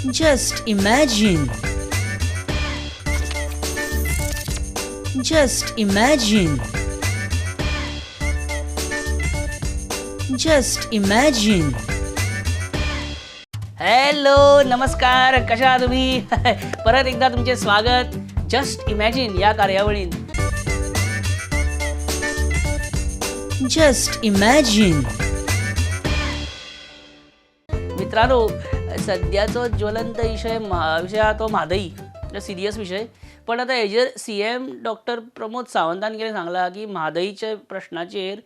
Just imagine. Just imagine. Just imagine. Hello नमस्कार, कशा आहात तुम्ही? परत एकदा तुमचे स्वागत जस्ट इमॅजिन या कार्यावळीत. Just imagine. मित्रांनो, सध्याचा ज्वलंत विषय हा तो म्हादई, सिरियस विषय. पण आता हेजेर CM डॉक्टर प्रमोद सावंतान कितें सांगलां की म्हादईच्या प्रश्नाचेर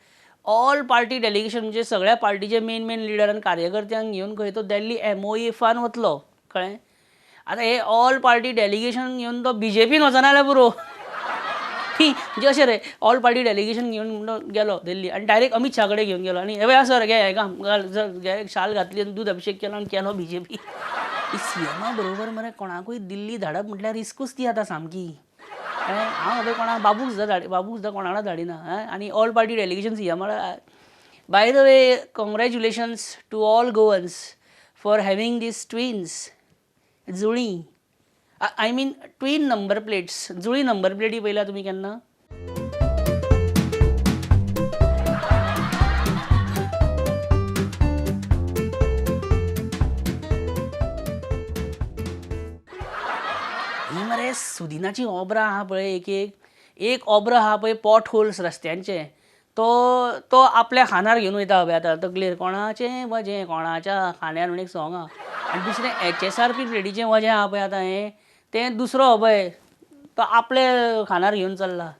ऑल पार्टी डेलिगेशन म्हणजे सगळ्या पार्टीचे मेन लिडर आनी कार्यकर्त्यांक घेवन खंय तो दिल्ली MOEFान वतलो, कळ्ळें. आतां हे ऑल पार्टी डेलिगेशन घेवन तो BJPन वचना जाल्यार पुरो. म्हणजे अशें रे, ऑल पार्टी डेलिगेशन घेवन गेलो दिल्ली आनी डायरेक्ट अमित शहा कडेन घेवन गेलो आनी हे सर घे हे काम घे शाल घातली आनी दूध अभिषेक केलो आनी केलो BJP. CMा बरोबर मरे कोणाकूय दिल्ली धाडप म्हटल्यार रिस्कूच ती आतां सामकी. हांव खबर कोणाक बाबूक सुद्दां कोणाकच धाडिना. आनी all party delegation CM by the way, congratulations to all Goans for having these twins जुळीं. I mean twin number plates, जुळी नंबर प्लेटी पयल्या तुमी केन्ना? ही मरे सुदिनाची ऑब्रा आहा पळय, एक ऑब्रा आहा पळय पॉट होल्स रस्त्यांचे, तो आपल्या खांदार घेवन वयता हबे आतां तकलेर. कोणाचें वजें कोणाच्या खांद्यार म्हणून एक सॉंग आहा. आनी दुसरें HSRP प्लेटीचें वजें आहा पळय आतां तें दुसरो हबय तो आपले खांदार घेवन चल्ला.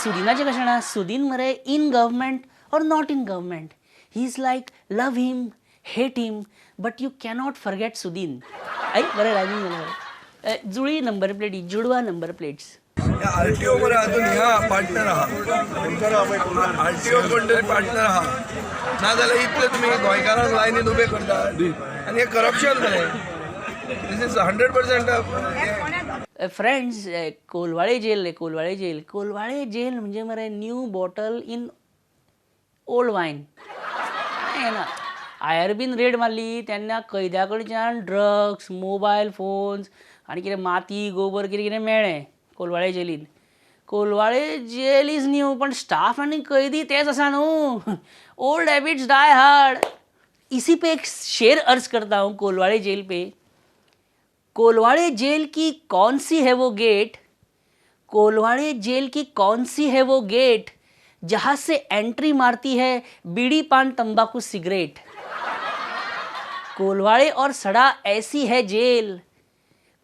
सुदिनाचें कशें ना, सुदीन मरे in government or not in government, he is like love him hate him but you cannot forget Sudin. बरें रायमींग जालें. जुळी नंबर प्लेटी, जुडवा नंबर प्लेट्स. RTO मध्ये अजून ह्या पार्टनर आहात, RTO कोण तरी पार्टनर आहात ना जाल्यार इतले तुमी गोंयकारांक लायनीन उबे करता आनी हे करप्शन जालें. दिस इज 100% फ्रेंड्स, कोलवाळे जेल म्हणजे मरे न्यू बॉटल इन ओल्ड वायन. काय ना, IRBन रेड मारली तेन्ना कैद्या कडच्यान ड्रग्स, मोबायल फोन्स आनी कितें माती गोबर कितें मेळ्ळें कोलवाळे जेलीन. कोलवाळे जेल इज न्यू, पण स्टाफ आनी कैदी तेच आसा न्हू. Old habits die hard. इसी पे एक शेर अर्ज करता हूँ कोलवाळे जेल पे. कोलवाड़े जेल की कौन सी है वो गेट, कोलवाड़े जेल की कौन सी है वो गेट, जहाँ से एंट्री मारती है बीड़ी पान तंबाकू सिगरेट. कोलवाड़े और सड़ा ऐसी है जेल,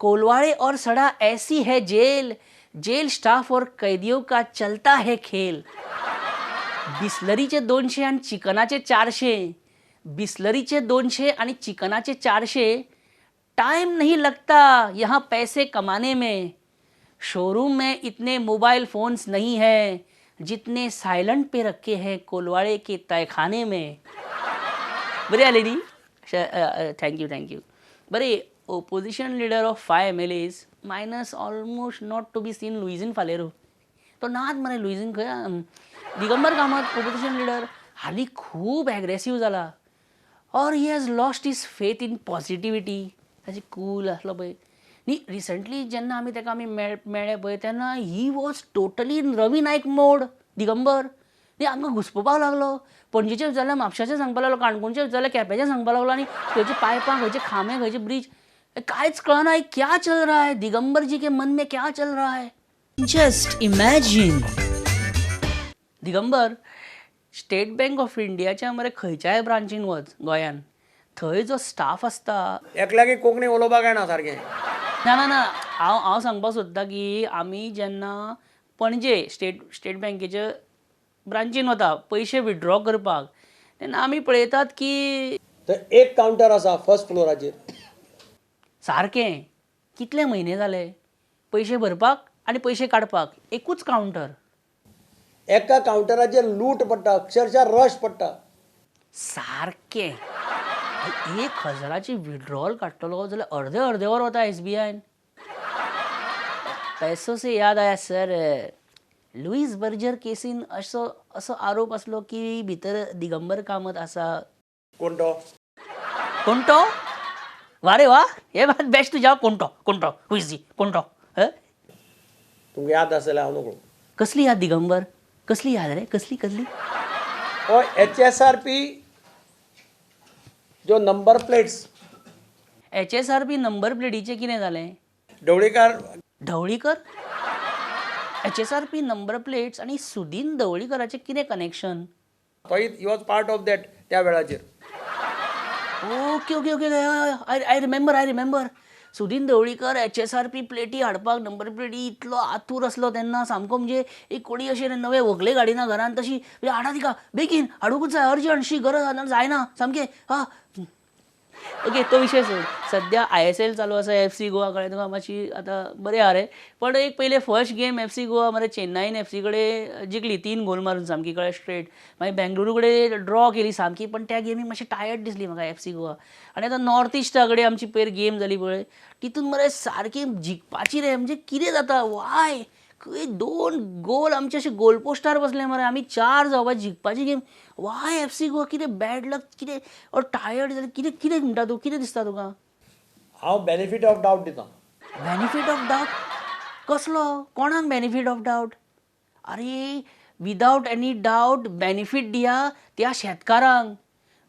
कोलवाड़े और सड़ा ऐसी है जेल, जेल स्टाफ और कैदियों का चलता है खेल. बिस्लरीचे 200 आणि चिकनाचे 400, बिस्लरीचे 200 आणि चिकनाचे 400. टाइम नहीं लगता यहाँ पैसे कमाने में, शोरूम में इतने मोबाइल फ़ोन्स नहीं हैं जितने साइलेंट पे रखे हैं कोलवाड़े के तहखाने में. बरे आले नी. थँक्यू. बरे, opposition leader of 5 MLAs minus almost not to be seen Luizinho Faleiro. तो नाच मरे लुईझिन खंय. दिगंबर कामत ओपोजिशन लीडर हालीं खूब एग्रेसीव जाला. और he has lost his faith in positivity. ताजी कूल आसलो पळय न्ही. रिसंटली जेन्ना आमी मेळ्ळे पळय तेन्ना he was totally in Ravi Naik मोड. दिगंबर न्ही, आमकां घुस्पपाक लागलो. पणजेचें विचारल्यार म्हापशाचें सांगपाक लागलो, काणकोणचें विचारल्यार केपेंचें सांगपाक लागलो आनी खंयचे पायपां खंयचे खांबे खंयचे ब्रिज कांयच कळना. क्या चल रहा है दिगंबर जी के मन में, क्या चल रहा है. Just imagine. Digambar, state bank of इंडियाच्या मरे खंयच्याय ब्रांचीन वच गोंयान, थंय जो स्टाफ आसता एकल्यागे कोंकणी उलोवपाक येना सारकें. ना, हांव सांगपाक सोदतां की आमी जेन्ना पणजे स्टेट बँकेच्या ब्रांचीन वता पयशे विथड्रॉ करपाक, तेन्ना आमी पळयतात की थंय एक कावंटर आसा फर्स्ट फ्लोराचेर. सारकें कितले म्हयने जाले पयशे भरपाक आनी पयशे काडपाक एकूच कावंटर. एका कावंटराचेर लूट पडटा, अक्षरशः रश पडटा. सारकें 1,000ची विथड्रॉल काडटलो जाल्यार अर्दे वर वता SBIन. पैसों से याद आया सर, लुईस बर्जर केसीन असो आरोप आसलो की भितर दिगंबर कामत आसा. कोण तो? कोण तो? वा रे वा हे बात बेस्ट तुझ्या कोणतो हुईजी कोणतो तुमका याद आसल्यार हांव नको कसली याद दिगंबर कसली याद रे कसली हो HSRP जो नंबर प्लेट्स HSRP नंबर प्लेटीचे कितें जालें Dhavalikar Dhavalikar HSRP number plates आणि सुदीन ढवळीकराचे कितें कनेक्शन तोय he was part of that त्या वेळाचेर okay okay okay I remember Sudin Dhavalikar HSRP प्लेटी हाडपाक नंबर प्लेटी इतलो आतूर असलो तेन्ना सामको म्हणजे एक कोणी अशें नवे व्हंकले गाडीना घरान तशी म्हणजे हाडा तिका बेगीन हाडूंकूच जाय अर्जंट शी गरज जायना सामकें हा ओके तो विषय सोड सध्या ISL चालू आसा FC गोवा कडेन तुका मातशी आतां बरें आहा रे पण एक पयले फर्स्ट गेम FC गोवा मरे चेन्नईन FC कडेन जिखली 3 गोल मारून सामकी कळ्ळें स्ट्रेट मागीर बेंगलुरू कडेन ड्रॉ केली सामकी पण त्या गेमीक मातशी टायर्ड दिसली म्हाका FC गोवा आनी आतां नॉर्थ इस्टा कडेन आमची पयर गेम जाली पळय तितून मरे सारकी जिखपाची रे म्हणजे कितें जाता वाय खंय 2 गोल आमचे अशे गोल पोस्टार बसले मरे आमी 4 जावपा जिखपाची गेम वाय FC गोवा कितें बॅड लक कितें और टायर्ड जालें कितें कितें म्हणटा तूं कितें दिसता तुका हांव बेनिफीट ऑफ डावट दिता बेनिफीट ऑफ डावट कसलो कोणाक बेनिफीट ऑफ डावट अरे विदाउट एनी डावट बेनिफीट दिया त्या शेतकारांक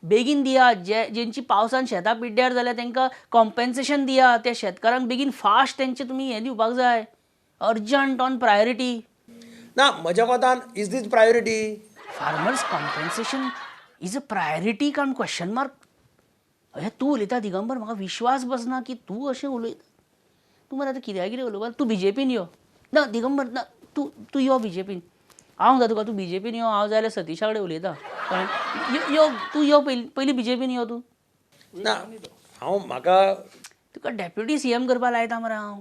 बेगीन दिया जेंची पावसान शेतां पिड्ड्यार जाल्यार तांकां कॉम्पेन्सेशन दिया त्या शेतकारांक बेगीन फास्ट तेंचे तुमी हें दिवपाक जाय अर्जंट ऑन प्रायोरिटी ना म्हज्या कोतान is this priority farmers compensation is a priority काय क्वेश्चन मार्क अरे तूं उलयता दिगंबर म्हाका विश्वास बसना की तूं अशें उलयता तूं मरे आतां कितें उलोवपा तूं BJPन यो ना दिगंबर ना तूं यो BJPन हांव म्हणटा तुका तूं BJPन यो हांव जाय जाल्यार सतीशा कडेन उलयतां कळ्ळें यो तूं यो पयलीं BJPन यो तूं ना हांव म्हाका तुका डेप्युटी CM करपा लायता मरे हांव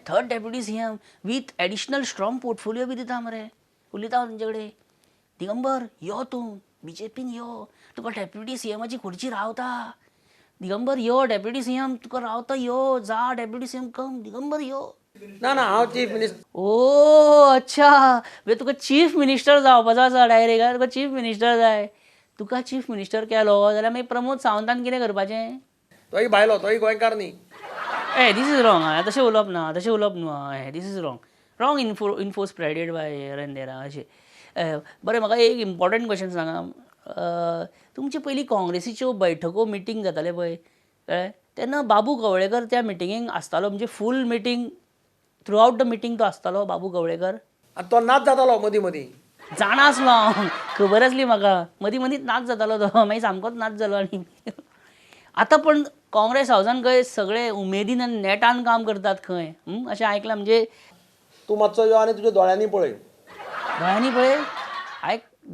third deputy CM with additional strong portfolio बी दिता मरे उलयता हांव तेंचे कडेन दिगंबर यो तूं BJPन यो तुका डेप्युटी CMची खुर्ची रावता दिगंबर यो डेप्युटी CM तुका रावता यो जा डेप्युटी CM कम दिगंबर यो ना हांव चीफ मिनिस्टर ओ अच्छा म्हणजे तुका चीफ मिनिस्टर जावपाचो आसा डायरेक्ट तुका चीफ मिनिस्टर जाय तुका चीफ मिनिस्टर केलो जाल्यार मागीर प्रमोद सावंतान कितें करपाचें तोय भायलो तोय गोंयकार न्ही दीस इज रॉंग तशें उलोवप ना तशें उलोवप न्हू this is wrong info spreaded by here and there अशें बरें म्हाका एक इम्पॉर्टंट क्वेश्चन सांगा तुमचे पयलीं काँग्रेसीच्यो बैठको मिटींग जाताले पळय कळ्ळें तेन्ना बाबू कवळेकर त्या मिटिंगेक आसतालो म्हणजे full meeting throughout the meeting तो आसतालो बाबू कवळेकर आनी तो नाच जातालो मदीं मदीं जाणा आसलो हांव खबर आसली म्हाका मदीं मदींच नाच जातालो तो मागीर सामकोच नाच जालो आनी आतां पण काँग्रेस हावसान खंय सगळे उमेदीन आनी नेटान काम करतात खंय अशें आयकलां म्हणजे तूं मातसो यो आनी तुज्या दोळ्यांनी पळय दोळ्यांनी पळय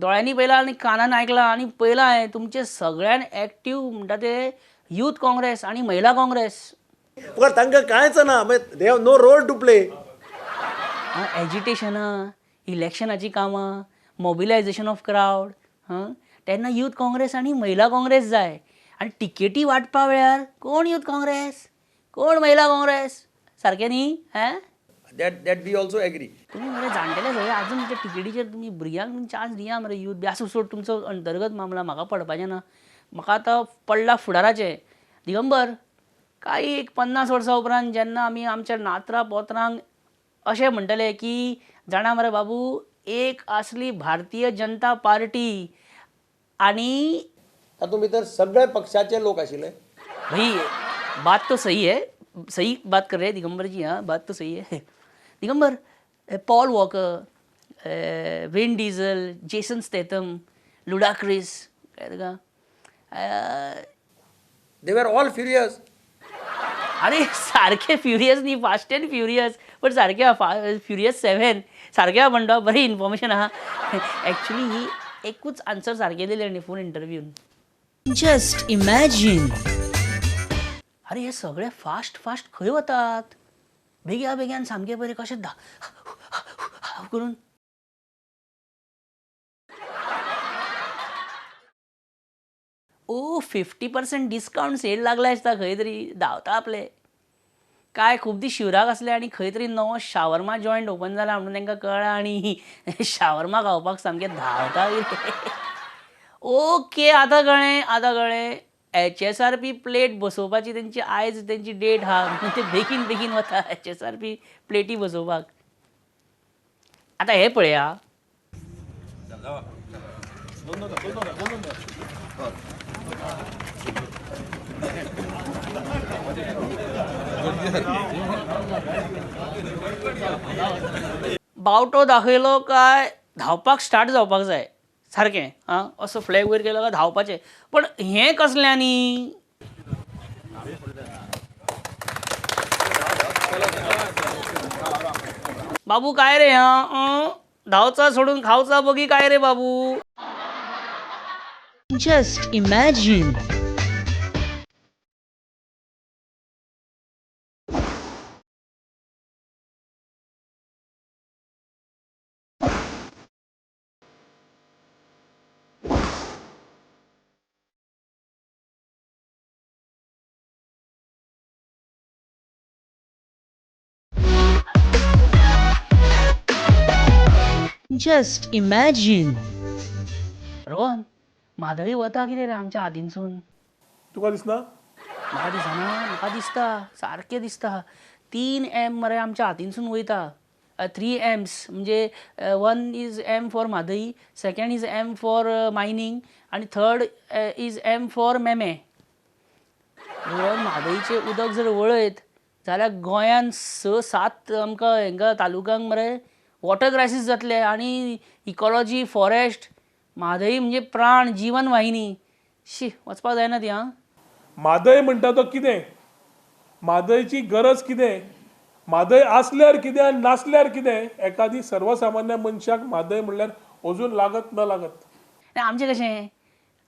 दोळ्यांनी पळयलां आनी कानान आयकलां आनी पळयलां हांवें तुमचे सगळ्यान एक्टीव म्हणटा ते यूथ काँग्रेस आनी महिला काँग्रेस पण तांकां कांयच ना they have no role to play एजिटेशनां इलेक्शनाची कामां मोबिलायजेशन ऑफ क्रावड तेन्ना यूथ काँग्रेस आनी महिला काँग्रेस जाय आनी टिकेटी वांटपा वेळार कोण यूथ काँग्रेस कोण महिला काँग्रेस सारकें न्ही दॅट वी ऑल्सो एग्री तुमी मरे जाणटेले सगळे आजून तुमच्या टिकेटीचेर तुमी भुरग्यांक चान्स दिया मरे यूथ बी आसूं सोड तुमचो अंतर्गत मामला म्हाका पडपाचें ना म्हाका आतां पडला फुडाराचें दिगंबर काही एक 50 वर्सां उपरांत जेन्ना आमी आमच्या नातरां पोतरांक अशें म्हणटले की जाणा मरे बाबू एक आसली भारतीय जनता पार्टी आनी तातूंत भितर सगळे पक्षाचे लोक आशिल्ले भाई बात तो सही है सही बात कर रहे हैं दिगंबर जी हाँ बात तो सही है Digambar Paul walker Vin Diesel Jason Statham Ludacris काय का दे वर ऑल फ्युरियस अरे सारखे फ्युरियस न्ही फास्ट अँड फ्युरियस पण सारखे फ्युरियस 7 सारखे म्हणटा बरी इन्फॉर्मेशन आहा ॲक्च्युली ही एकूच आन्सर सारखे दिले न्ही फूल इंटरव्यून Just imagine. अरे हे सगळे फास्ट खंय वतात बेगीन सामके बरे कशें करून ओ 50% डिस्काउंट सेल लागला आसता खंय तरी धांवता आपले काय खूब दीस शिवराक आसले आनी खंय तरी नवो शावरमा जॉयंट ओपन जाला म्हणून तांकां कळ्ळां आनी शावरमा खावपाक सामके धांवता ओके आतां कळ्ळें HSRP प्लेट बसोवपाची तेंची आयज तेंची डेट हा म्हणून ते बेगीन बेगीन वता HSRP प्लेटी बसोवपाक. आतां हे पळया, बावटो दाखयलो काय धांवपाक स्टार्ट जावपाक जाय सारकें. आं असो फ्लॅग वयर केलो काय धांवपाचें. पण हें कसल्यांनी? बाबू काय रे हां? धांवचा सोडून खावचा बगी काय रे बाबू? Just imagine. Just imagine. Rohan, म्हादळी वता कितें रे आमच्या हातीनसून? तुका दिसना? म्हाका दिसना, म्हाका दिसता, सारकें दिसता. 3 M मरे आमच्या हातीनसून वयता. 3 M's म्हणजे 1 is M for Mhadei, second is M for mining आनी थर्ड इज M फॉर मेमे. रोहन, म्हादईचें उदक जर वळयत जाल्यार गोंयान 6-7 आमकां हांकां तालुक्यांक मरे वॉटर क्रायसीस जातले आनी इकॉलॉजी, फॉरेस्ट, म्हादई म्हणजे प्राण, जीवन वाहिनी. शी, वचपाक जायना ती हां. म्हादय म्हणटा तो कितें? म्हादयची गरज कितें? म्हादय आसल्यार कितें आनी नासल्यार कितें? एखादी सर्वसामान्य मनशाक म्हादय म्हणल्यार अजून लागत न लागत. आमचें कशें,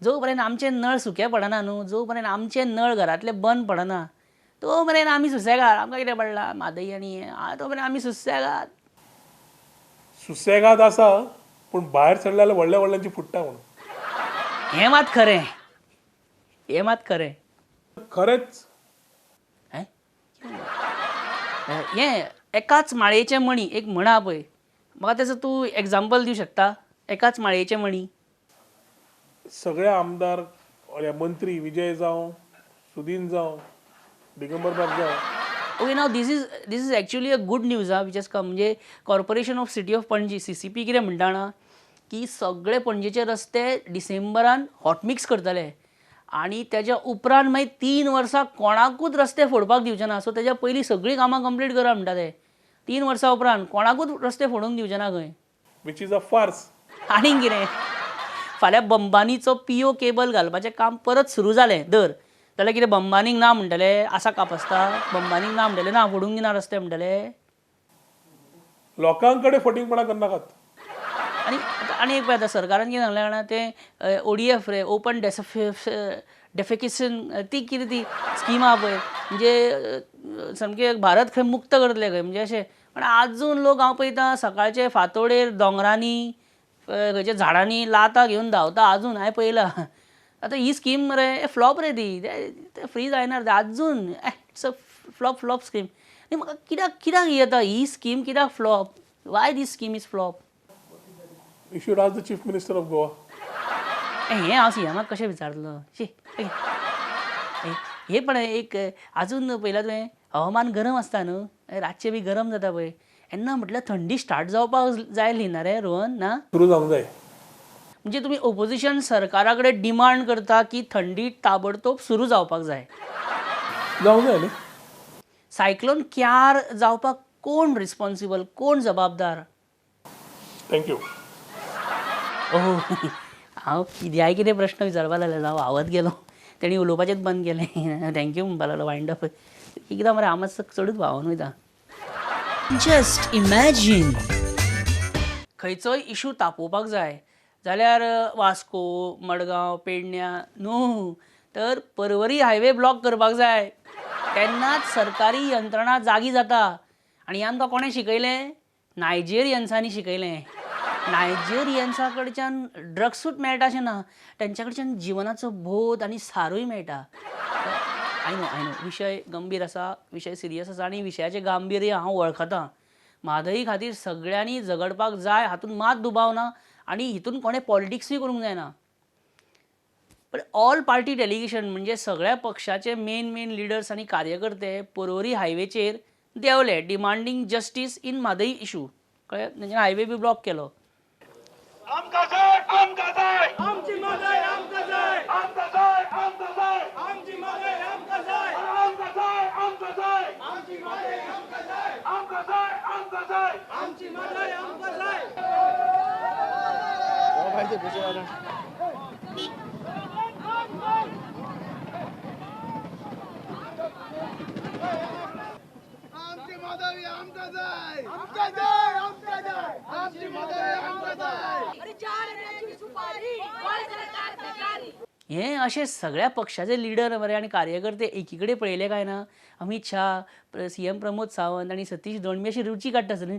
जो पर्यंत आमचे नळ सुके पडना न्हू, जो पर्यंत आमचे नळ घरांतले बंद पडना तो पर्यंत आमी सुसेगाद. आमकां कितें पडला म्हादई आनी हें, तो पर्यंत आमी सुसेगाद. सुसेगाद आसा पूण भायर सरले जाल्यार व्हडल्या व्हडल्यांची फुट्टा म्हणून. हें मात खरें, हें मात खरें. खरेंच हें हें एकाच माळयेचे मणी एक म्हण आहा पळय, म्हाका तेजो तूं एग्जाम्पल दिवं शकता? एकाच माळयेचे मणी. सगळे आमदार मंत्री विजय जावं, सुदीन जावं, दिगंबर बाब जावं, okay, now this is actually a good news which has come. म्हणजे corporation of city of Panaji CCP कितें म्हणटा जाणा की सगळे पणजेचे रस्ते डिसेंबरान हॉटमिक्स करतले आनी तेज्या उपरांत मागीर 3 वर्सां कोणाकूच रस्ते फोडपाक दिवचे ना. सो तेज्या पयलीं सगळीं कामां कंप्लीट करा म्हणटा ते. 3 वर्सां उपरांत कोणाकूच रस्ते फोडूंक दिवचे ना खंय. विच इज अ फार्स. आनीक कितें, फाल्यां बंबानीचो PO केबल घालपाचें काम परत सुरू जालें धर जाल्यार कितें बंबानीक ना म्हणटले? आसा कापस्ता? बंबानीक ना म्हणटले ना फोडूंक दिना रस्ते म्हणटले? लोकांकडे फटींगपणा करनाकात. आनी एक पळय आतां सरकारान कितें सांगलें जाणा तें ODF रे, ओपन डेफेकेशन, ती कितें ती स्कीम आहा पळय, म्हणजे सामकें भारत खंय मुक्त करतले खंय म्हणजे अशें. पण आजून लोक हांव पळयतां सकाळचे फांतोडेर दोंगरांनी खंयच्या झाडांनी लातां घेवन धांवता आजून. हांवें पळयलां. आतां ही स्कीम मरे फ्लॉप रे ती फ्री जायना रे आजून. It's a flop scheme. म्हाका कित्याक ही येता ही स्कीम कित्याक flop? Why this scheme is flop? You should ask the chief minister of Goa. हें हांव CMाक कशें विचारतलो? शी, हे पण एक आजून पळयलां तुवें हवामान गरम आसता न्हू, रातचें बी गरम जाता पळय, तेन्ना म्हटल्यार थंडी स्टार्ट जावपाक जाय न्ही रे रोहन ना? सुरू जावंक जाय. म्हणजे तुमी ओपोजिशन सरकारा कडेन डिमांड करता की थंडी ताबडतोब सुरू जावपाक जाय. जावंक जाय न्ही. सायक्लोन क्यार जावपाक कोण रिस्पॉन्सिबल, कोण जबाबदार? थँक्यू. ओह, हांव कितें प्रश्न विचारपाक लागलेलो, हांव आवत गेलो. तेणी उलोवपाचेंच बंद केलें. थँक्यू म्हणपाक लागलो वायंड अप. एकदां मरे हांव मातसो चडूच भावून वयता. Just imagine. खंयचोय इशू तापोवपाक जाय जाल्यार वास्को, मडगांव, पेडण्यां न्हू तर पर्वरी हायवे ब्लॉक करपाक जाय. तेन्नाच सरकारी यंत्रणा जागी जाता. आनी ह्यान तो कोणें शिकयलें? नायजेरियन्सांनी शिकयलें. नायजेरियन्सा कडच्यान ड्रग्सूच मेळटा अशें ना, तेंच्या कडच्यान जिवनाचो बोध आनी सारूय मेळटा. आय नो विशय गंभीर आसा, विशय सिरियस आसा आनी विशयाचें गांभीर्य हांव वळखतां. म्हादई खातीर सगळ्यांनी झगडपाक जाय हातूंत मात दुबाव ना आनी हितून कोणें पॉलिटिक्सूय करूंक जायना. पण ऑल पार्टी डेलिगेशन म्हणजे सगळ्या पक्षाचे मेन लिडर्स आणि कार्यकर्ते परवरी हायवेचेर देवले demanding justice in Mhadei issue कळ्ळें म्हणजे हायवे बी ब्लॉक केलो. हे असे सगळ्या पक्षाचे लिडर मरे आणि कार्यकर्ते एकीकडे पळयले काय ना अमित शाह CM प्रमोद सावंत आणि सतीश दोंडमे अशी रुची काडटा सर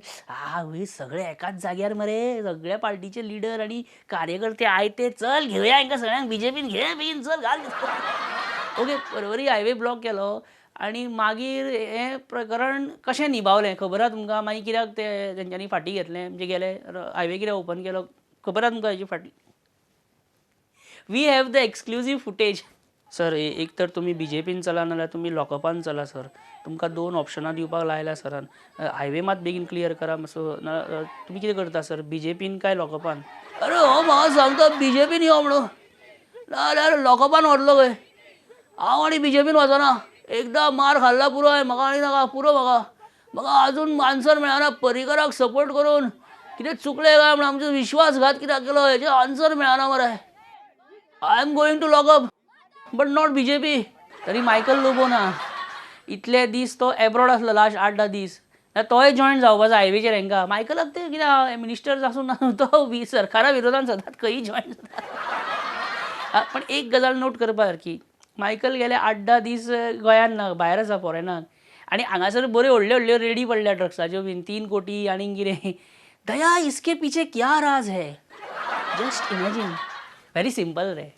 हे सगळे एकाच जाग्यार मरे सगळ्या पार्टीचे लिडर आणि कार्यकर्ते आयते चल घेऊया हांकां सगळ्यांक बीजेपीन घे बेगीन चल घाल ओके परवरी हायवे ब्लॉक केलो आणि मागीर हें प्रकरण कशें निभावलें खबर आहा तुमकां मागीर कित्याक ते तेंच्यांनी फाटीं घेतलें म्हणजे गेले हायवे कित्याक ओपन केलो खबर आहा तुमकां हेची फाटीं we have the exclusive footage sir एक तर तुम्ही बीजेपीन चला नाल्यार तुम्ही लॉकअपान चला सर तुमकां 2 ऑप्शनां दिवपाक लायल्या सरान हायवे मात बेगीन क्लियर करा मातसो तुमी कितें करता सर बीजेपीन काय लॉकअपान अरे हो म्हाका सांगता बीजेपीन यो म्हणून नाल्यार लॉकअपान व्हरलो खंय हांव आनी बीजेपीन वचना एकदां मार खाल्ला पुरो म्हाका आनी नाका पुरो म्हाका आजून आन्सर मेळना पर्रीकराक सपोर्ट करून कितें चुकलें काय म्हणून आमचो विश्वासघात कित्याक केलो हेचें आन्सर मेळना मरे I am going to lockup but not BJP तरी मायकल लोबो ना इतले दीस तो एब्रॉड आसलो लास्ट 8-10 दीस तोय जॉयन जावपाचो हायवेचेर हांकां मायकलाक ते कित्याक मिनिस्टर आसून तो सरकारा विरोधान सदांच खंयी जॉयन जाता पण एक गजाल नोट करपा सारकी मायकल गेले 8-10 दीस गोंयान ना भायर आसा फॉरेनाक आनी हांगासर बऱ्यो व्हडल्यो रेडी पडल्या ड्रग्साच्यो बीन 3 कोटी आनी कितें दया इसके पीछे क्या राज है जस्ट इमॅजिन व्हेरी सिंपल रे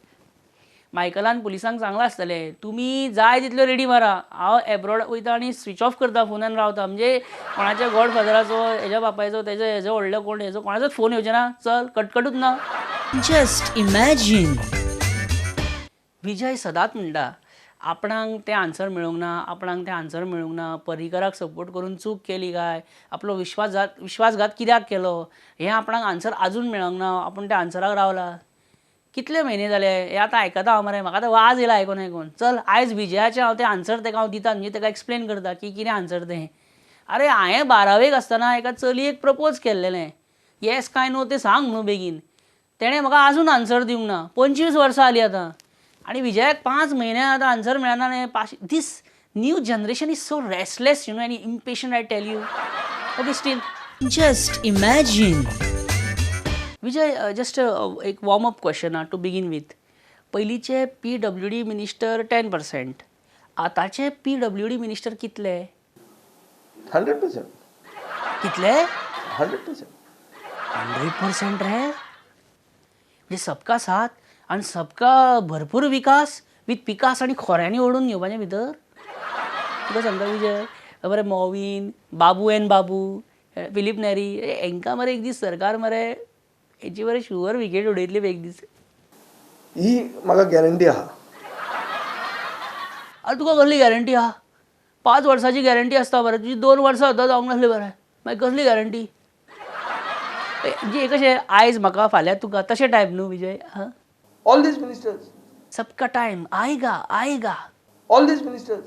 मायकलान पुलिसांक सांगलां आसतलें तुमी जाय तितल्यो रेडी मारा हांव एब्रॉड वयता आनी स्विच ऑफ करता फोनान रावता म्हणजे कोणाच्या गॉडफादराचो हेज्या बापायचो हेजो व्हडलो कोण हेजो कोणाचोच फोन येवचे ना चल कटकटूच ना. Just imagine. विजय सदांच म्हणटा आपणाक तें आन्सर मेळूंक ना पर्रीकराक सपोर्ट करून चूक केली काय आपलो विश्वासघात कित्याक केलो हें आपणाक आन्सर आजून मेळोंक ना आपूण त्या आन्सराक रावला कितले म्हयने जाले हे आतां आयकता हांव मरे म्हाका आतां वाज येयला आयकून चल आयज विजयाचें हांव तें आन्सर तेका हांव दिता म्हणजे तेका एक्सप्लेन करता की कितें आन्सर तें अरे हांवें 12वेक आसतना एका चलयेक प्रपोज केल्लेलें येस काय नो तें सांग न्हू बेगीन तेणें म्हाका आजून आन्सर दिवंक ना 25 वर्सां जालीं आतां आनी विजयाक 5 म्हयने आतां आन्सर मेळना this new generation is so restless any impatient I tell you okay still Just imagine. Vijay just एक warm up question to begin with पयलींचे PWD मिनिस्टर 10% आतांचे PWD मिनिस्टर कितले 100%. कितले 100%. 100% रे म्हणजे सबका साथ आनी सबका भरपूर विकास विथ पिकास आनी खोऱ्यांनी ओडून घेवपाचे भितर तुका सांगता विजय बरें मॉविन बाबू एन बाबू फिलीप नॅरी हांकां मरे एक दीस सरकार मरे हेची बरें शुअर विकेट उडयतली एक दीस ही म्हाका गॅरंटी आहा. अरे तुका कसली गॅरंटी आहा 5 वर्साची गॅरंटी आसता मरे तुजी 2 वर्सां सुद्दां जावंक नासली बरें मागीर कसली गॅरंटी म्हणजे कशें आयज म्हाका फाल्यां तुका तशें टायप न्हू विजय All these ministers. सबका टाइम आएगा All these ministers.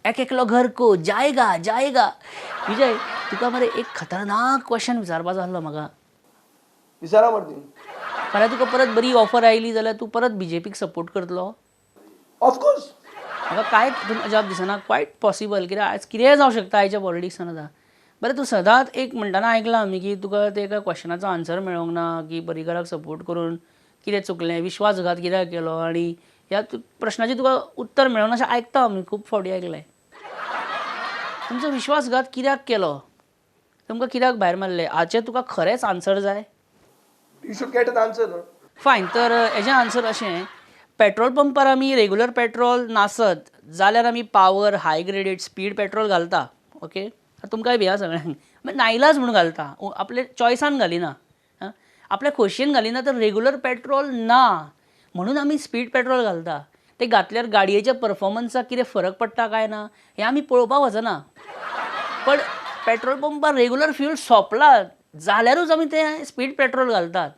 एक एकलो घर को जाएगा विजय तुका मरे एक खतरनाक क्वेश्चन विचारपाचो आसलो म्हाका विचारा मारती. फाल्यां तुका परत बरी ऑफर आयली जाल्यार तूं परत बीजेपीक सपोर्ट करतलो ऑफकोर्स. म्हाका कांयच अजाप दिसना क्वायट पॉसिबल कित्याक आयज कितेंय जावं शकता आयच्या पॉलिटिक्सान आतां बरें तूं सदांच एक म्हणटाना आयकलां आमी की तुका ते एका क्वेश्चनाचो आन्सर मेळोंक ना की पर्रीकराक सपोर्ट करून कितें चुकलें विश्वासघात कित्याक केलो आनी ह्या प्रश्नाचें तुका उत्तर मेळोना अशें आयकता आमी खूब फावटी आयकलें तुमचो विश्वासघात कित्याक केलो तुमकां कित्याक भायर मारले हाचें तुका खरेंच आन्सर जाय You should get an answer. No? फायन तर हेजें आन्सर अशें पेट्रोल पंपार आमी रेगुलर पेट्रोल नासत जाल्यार आमी पावर हाय ग्रेडेड स्पीड पेट्रोल घालता ओके तुमकांय बी सगळ्यांक मागीर नाइलाज म्हणून घालता आपले चॉयसान घालिना आपल्या खोशयेन घालिना तर रेगुलर पेट्रोल ना म्हणून आमी स्पीड पेट्रोल घालता. ते घातल्यार गाडयेच्या परफॉर्मन्साक कितें फरक पडटा काय ना हें आमी पळोवपाक वचना. पण पेट्रोल पंपार रेग्युलर फ्यूल सोंपला जाल्यारूच आमी तें स्पीड पेट्रोल घालतात.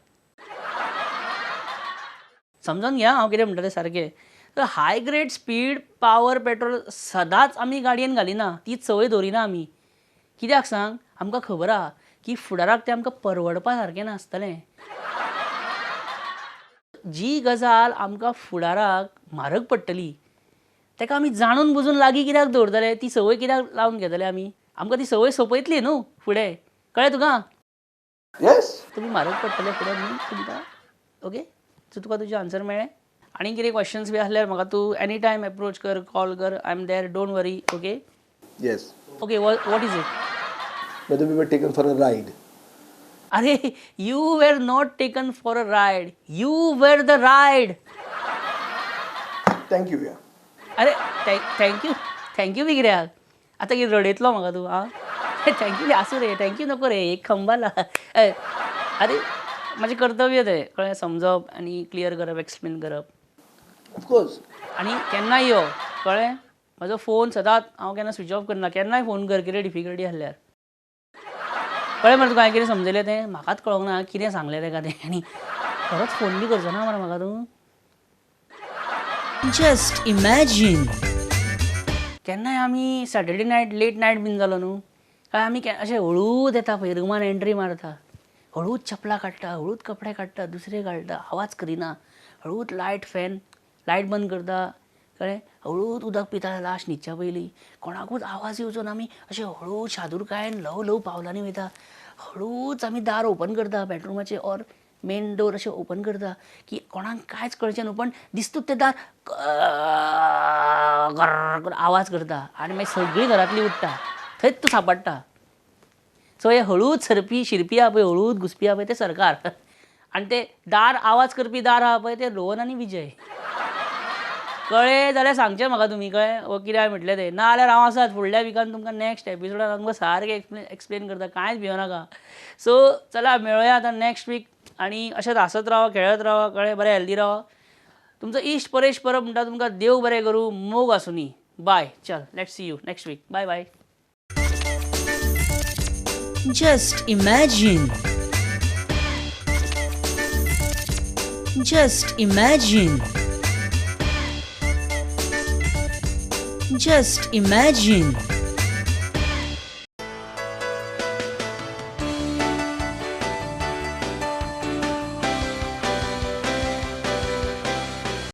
समजून घ्या हांव कितें म्हणटा तें सारकें. तर हाय ग्रेड स्पीड पावर पेट्रोल सदांच आमी गाडयेन घालिना, तीच संवय दवरिना आमी. कित्याक सांग, आमकां खबर आहा की फुडाराक तें आमकां परवडपा सारकें नासतलें. जी गजाल आमकां फुडाराक म्हारग पडटली तेका आमी जाणून बुजून लागीं कित्याक दवरतले, ती संवय कित्याक लावन घेतले आमी. आमकां ती संवय सोंपयतली न्हू फुडें. कळ्ळें तुका? येस. तुमी म्हारग पडटले फुडें न्हू तुमकां. ओके, सो तुका तुजें आन्सर मेळ्ळें. आनी कितें क्वेश्चन्स बी आसल्यार म्हाका तूं एनी टायम एप्रोच कर, कॉल कर. I am there, don't worry. Okay yes. Okay, what is it? Whether we were taken for a ride. अरे, you were not taken for a ride, you were the ride. Thank you, yeah. अरे thank you बी कित्याक? आतां कितें रडयतलो म्हाका तूं? आं thank you बी आसूं रे, thank you नको रे, एक खंबाला. अरे म्हजें कर्तव्य तें, कळ्ळें? समजप आनी क्लियर करप, एक्सप्लेन करप. Of course. आनी केन्नाय यो, कळ्ळें? म्हजो फोन सदांच हांव केन्ना स्विच ऑफ करना. केन्नाय फोन कर कितें डिफिकल्टी आसल्यार. कळ्ळें मरे तुका हांवें कितें समजयलें तें? म्हाकाच कळोंक ना कितें सांगलें तेका तें. आनी खरोच फोन बी करचो ना मरे म्हाका तूं? Just imagine. केन्नाय आमी सॅटर्डे नायट लेट नायट बीन जालो न्हू काय आमी अशें हळूच येता पळय, रुमान एंट्री मारता, हळूच चपलां काडटा, हळूच कपडे काडटा, दुसरे घालता, आवाज करिना, हळूच लायट बंद करता, कळ्ळें? हळूच उदक पिता लास्ट न्हिदच्या पयलीं. कोणाकूच आवाज येवचो ना. आमी अशें हळूच शादुरकायेन ल्हव पावलांनी वयता. हळूच आमी दार ओपन करता बेडरूमाचें ऑर मेन डोर अशें ओपन करता की कोणाक कांयच कळचें न्हू. पण दिसतूच तें दार करून आवाज करता आनी मागीर सगळीं घरांतलीं उठ्ठा. थंयच तूं सांपडटा. सो हे हळूच शिरपी आहा पळय, हळूच घुसपी आहा पळय, तें सरकार. आनी ते दार आवाज करपी दार आहा पळय, ते रोहन आनी विजय. कळ्ळें जाल्यार सांगचें म्हाका तुमी, कळ्ळें? वो कितें हांवें म्हटलें तें. नाजाल्यार हांव आसात फुडल्या विकान तुमकां नेक्स्ट एपिसोडान तुमकां सारकें एक्सप्लेन करता. कांयच भियोनाका. सो चला मेळुया आतां नेक्स्ट वीक. आनी अशेंच हांसत रावा, खेळत रावा, कळ्ळें? बरें हेल्दी रावा. तुमचो इश्ट परेश परब म्हणटा तुमकां देव बरें करूं, मोग आसूनी. बाय. चल, let's see you next week. Bye bye. Just imagine. Just imagine. Just imagine.